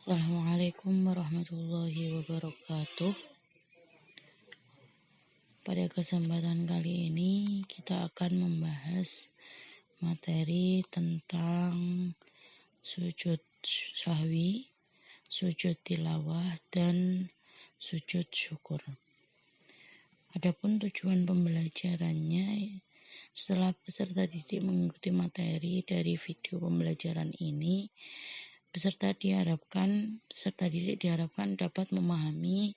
Assalamualaikum warahmatullahi wabarakatuh. Pada kesempatan kali ini kita akan membahas materi tentang sujud sahwi, sujud tilawah, dan sujud syukur. Adapun tujuan pembelajarannya, setelah peserta didik mengikuti materi dari video pembelajaran ini, peserta didik diharapkan dapat memahami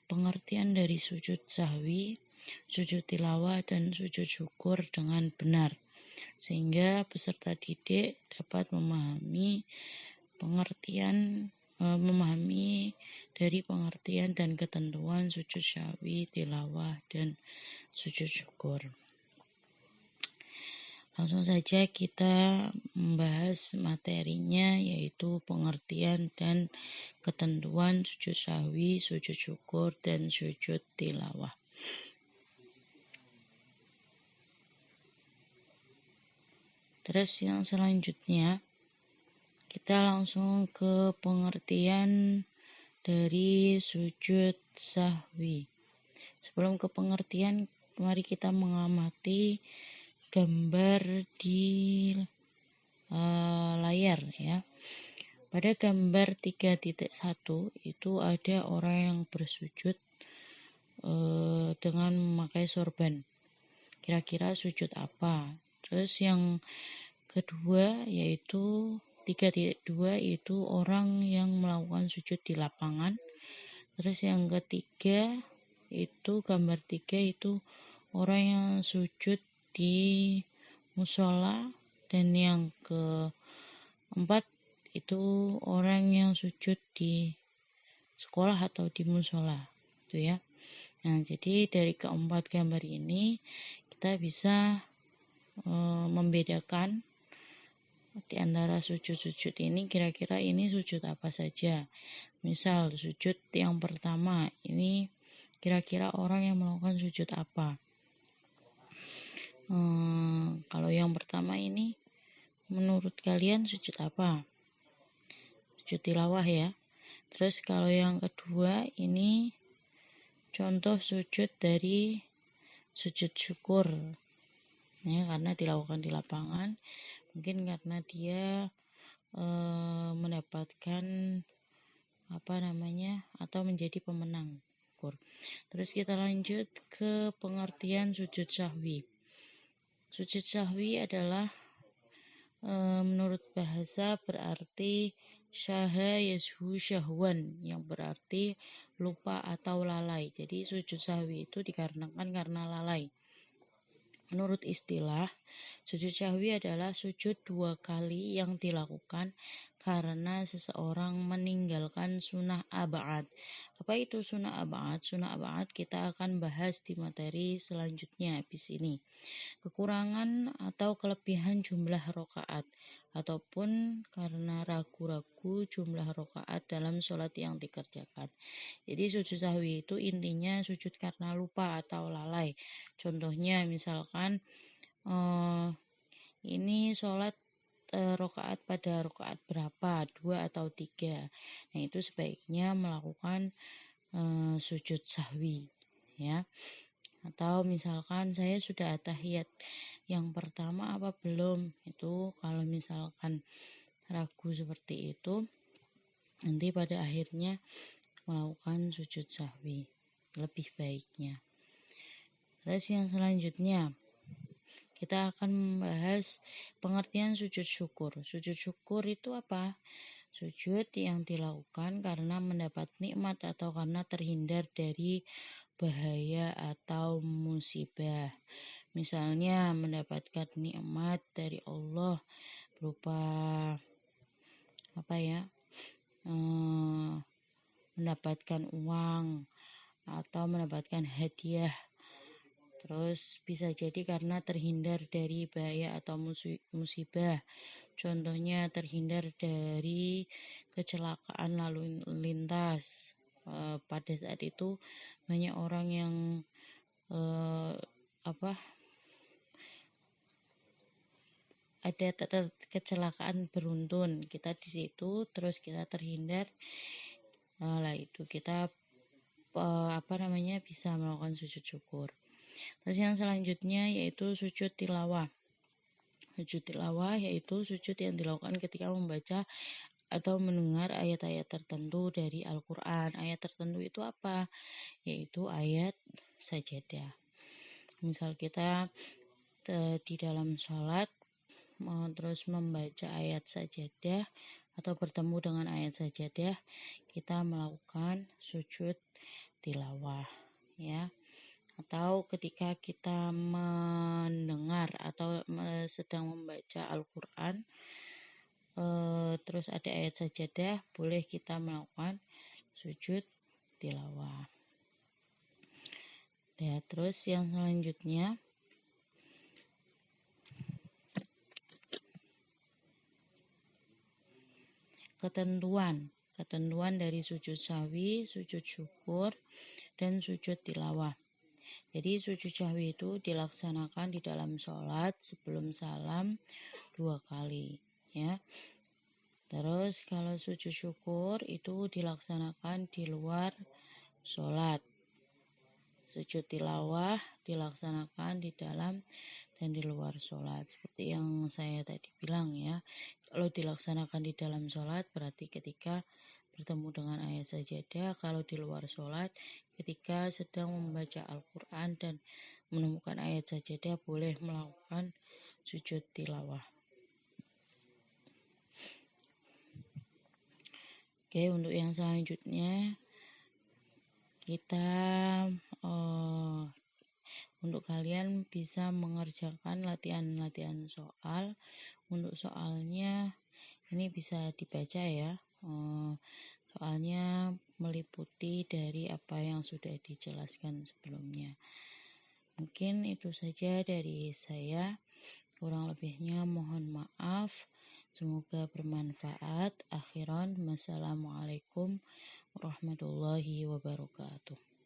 pengertian dari sujud sahwi, sujud tilawah, dan sujud syukur dengan benar, sehingga peserta didik dapat memahami dari pengertian dan ketentuan sujud sahwi, tilawah, dan sujud syukur. Langsung saja kita membahas materinya, yaitu pengertian dan ketentuan sujud sahwi, sujud syukur, dan sujud tilawah. Terus yang selanjutnya, kita langsung ke pengertian dari sujud sahwi. Sebelum ke pengertian, mari kita mengamati gambar di layar ya. Pada gambar 3.1 itu ada orang yang bersujud dengan memakai sorban. Kira-kira sujud apa? Terus yang kedua yaitu 3.2 itu orang yang melakukan sujud di lapangan. Terus yang ketiga itu gambar 3 itu orang yang sujud di musola, dan yang keempat itu orang yang sujud di sekolah atau di musola, itu ya. Nah, jadi dari keempat gambar ini kita bisa membedakan di antara sujud-sujud ini, kira-kira ini sujud apa saja. Misal sujud yang pertama ini kira-kira orang yang melakukan sujud apa. Kalau yang pertama ini menurut kalian sujud apa? Sujud tilawah ya. Terus kalau yang kedua ini contoh sujud dari sujud syukur ya, karena dilakukan di lapangan, mungkin karena dia mendapatkan atau menjadi pemenang syukur. Terus kita lanjut ke pengertian sujud sahwi. Sujud sahwi adalah menurut bahasa berarti syaha yashu syahwan, yang berarti lupa atau lalai. Jadi sujud sahwi itu dikarenakan karena lalai. Menurut istilah, sujud sahwi adalah sujud 2 kali yang dilakukan karena seseorang meninggalkan sunnah ab'ad. Apa itu sunnah ab'ad? Sunnah ab'ad kita akan bahas di materi selanjutnya habis ini. Kekurangan atau kelebihan jumlah rakaat, ataupun karena ragu-ragu jumlah rakaat dalam sholat yang dikerjakan. Jadi sujud sahwi itu intinya sujud karena lupa atau lalai. Contohnya misalkan ini sholat rakaat pada rakaat berapa, 2 atau 3. Nah, itu sebaiknya melakukan sujud sahwi ya. Atau misalkan saya sudah tahiyat yang pertama apa belum, itu kalau misalkan ragu seperti itu, nanti pada akhirnya melakukan sujud sahwi lebih baiknya. Terus yang selanjutnya kita akan membahas pengertian sujud syukur. Sujud syukur itu apa? Sujud yang dilakukan karena mendapat nikmat atau karena terhindar dari bahaya atau musibah. Misalnya mendapatkan nikmat dari Allah berupa mendapatkan uang atau mendapatkan hadiah. Terus bisa jadi karena terhindar dari bahaya atau musibah. Contohnya terhindar dari kecelakaan lalu lintas. Pada saat itu banyak orang yang ada kecelakaan beruntun, kita di situ terus kita terhindar, lah itu kita bisa melakukan sujud syukur. Terus yang selanjutnya yaitu sujud tilawah. Sujud tilawah yaitu sujud yang dilakukan ketika membaca atau mendengar ayat-ayat tertentu dari Al-Quran. Ayat tertentu itu apa? Yaitu ayat sajadah. Misal kita di dalam sholat terus membaca ayat sajadah atau bertemu dengan ayat sajadah, kita melakukan sujud tilawah, ya. Atau ketika kita mendengar atau sedang membaca Al-Quran, terus ada ayat sajadah, boleh kita melakukan sujud tilawah. Ya, terus yang selanjutnya ketentuan dari sujud sahwi, sujud syukur, dan sujud tilawah. Jadi sujud sahwi itu dilaksanakan di dalam sholat sebelum salam 2 kali, ya. Terus kalau sujud syukur itu dilaksanakan di luar sholat. Sujud tilawah dilaksanakan di dalam dan di luar sholat. Seperti yang saya tadi bilang, ya. Kalau dilaksanakan di dalam sholat berarti ketika bertemu dengan ayat sajadah. Kalau di luar sholat ketika sedang membaca Al-Quran dan menemukan ayat sajadah, boleh melakukan sujud tilawah. Oke, untuk yang selanjutnya kita untuk kalian bisa mengerjakan latihan-latihan soal. Untuk soalnya ini bisa dibaca, ya. Soalnya meliputi dari apa yang sudah dijelaskan sebelumnya. Mungkin itu saja dari saya. Kurang lebihnya mohon maaf. Semoga bermanfaat. Akhiran, wassalamualaikum warahmatullahi wabarakatuh.